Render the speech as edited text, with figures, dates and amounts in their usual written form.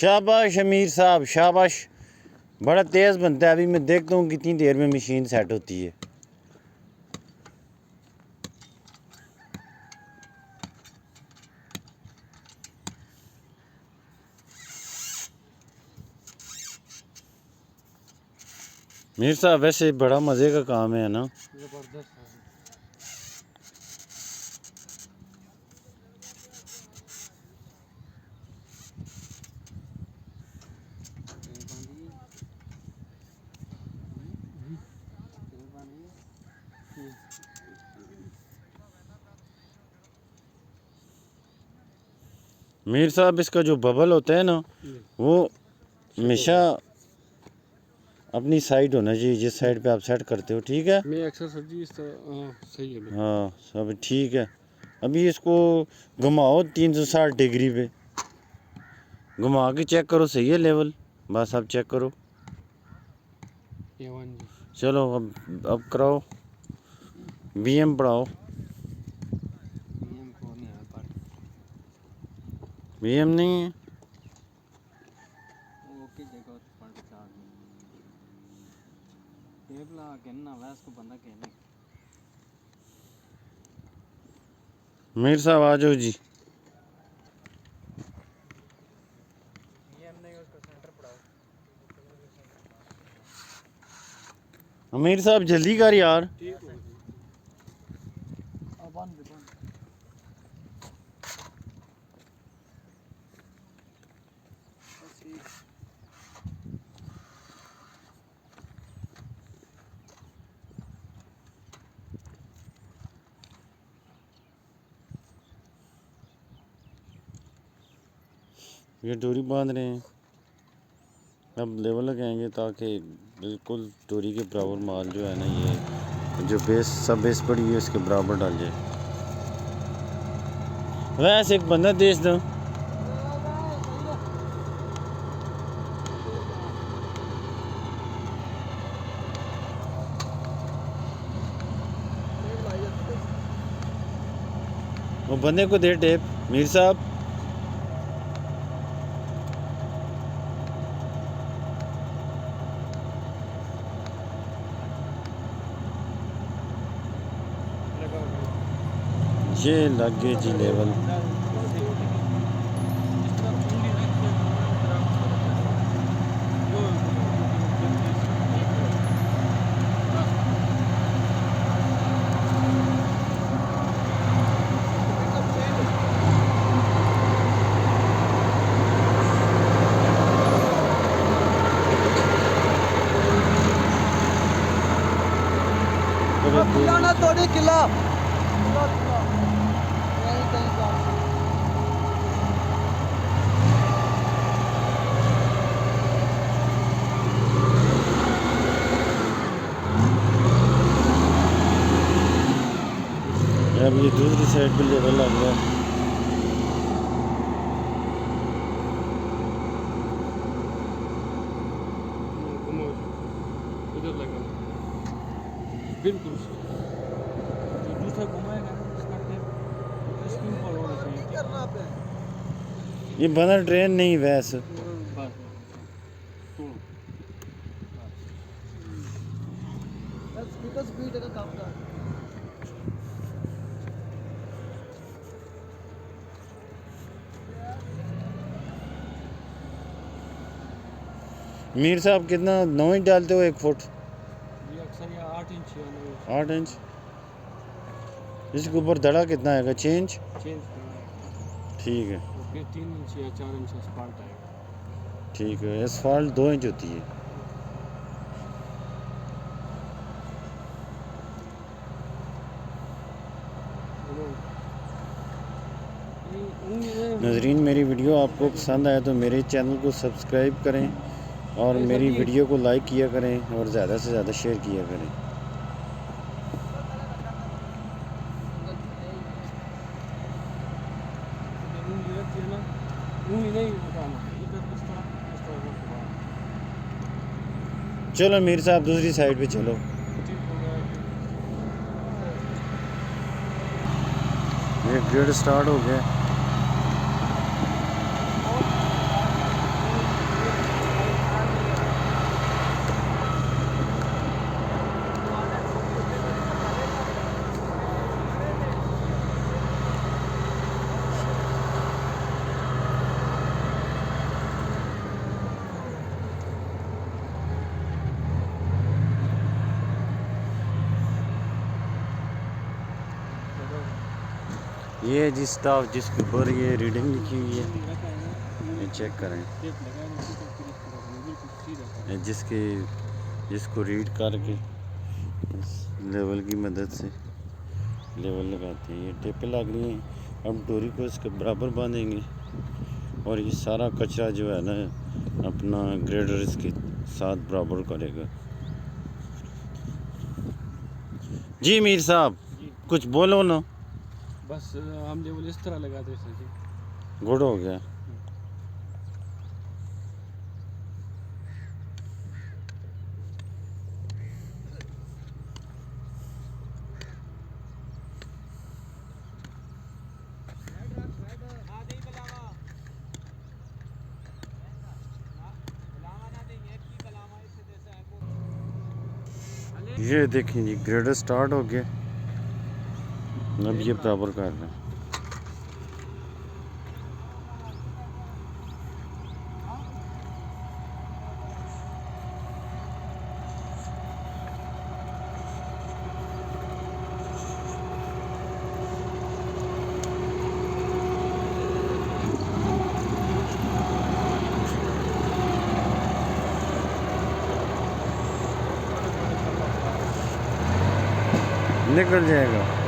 शाबाश अमीर साहब शाबाश, बड़ा तेज़ बनता है। अभी मैं देखता हूँ कितनी देर में मशीन सेट होती है। मीर साहब वैसे बड़ा मज़े का काम है ना। जबरदस्त है। मीर साहब इसका जो बबल होता है ना वो हमेशा अपनी साइड होना चाहिए, जिस साइड पे आप सेट करते हो। ठीक है, मैं अक्सर सर जी इस तरह सही है। हाँ सब ठीक है। अभी इसको घुमाओ 360 डिग्री पे, घुमा के चेक करो सही है लेवल। बस आप चेक करो। चलो अब कराओ, बीएम पढ़ाओ। बीएम नहीं है मीर साहब, आ जाओ जी। अमीर साहब जल्दी कर यार। ये डोरी बांध रहे हैं, अब लेवल लगाएंगे ताकि बिल्कुल डोरी के बराबर माल जो है ना, ये जो बेस सब बेस पड़ी है इसके बराबर डाल जाए। वैसे एक बंदा देश दो। वो बंदे को दे टेप। मीर साहब ये लग गए जी लेवल। थोड़ी किला अब ये दूसरी साइड पे लेवल लग गया। इधर लगा बिल्कुल दूसरा घुमाएगा ना इसका टेप स्क्रीन पर होना चाहिए। करना पे ये बना ट्रेन नहीं वैसे। बस स्पीड का काम कर। मीर साहब कितना 9 इंच डालते हो 1 फुट? ये अक्सर ये 8 इंच या 8 इंच। इसके ऊपर दड़ा कितना आएगा? चेंज ठीक है, फिर 3 इंच या 4 इंच एस्फाल्ट आएगा। ठीक है। एसफाल्ट 2 इंच होती है। नजरीन, मेरी वीडियो आपको पसंद आया तो मेरे चैनल को सब्सक्राइब करें और मेरी वीडियो को लाइक किया करें और ज़्यादा से ज़्यादा शेयर किया करें। चलो मीर साहब दूसरी साइड पे चलो। ये ग्रेड स्टार्ट हो गया। ये है जी स्टाफ जिसके ऊपर ये रीडिंग लिखी हुई है, रखा है ना, ये चेक करें। टेप लगा है उसके ऊपर इस तरह से बिल्कुल सीधा था। जिसको रीड करके इस लेवल की मदद से लेवल लगाते हैं। ये टेपें लग रही हैं। अब डोरी को इसके बराबर बांधेंगे और ये सारा कचरा जो है ना अपना ग्रेडर इसके साथ बराबर करेगा। जी मीर साहब जी कुछ बोलो ना। बस हम लेवल इस तरह लगाते थे जी। गुड हो गया। ये देखें जी ग्रेडर स्टार्ट हो गया। अब ये बराबर कर रहे हैं। निकल जाएगा।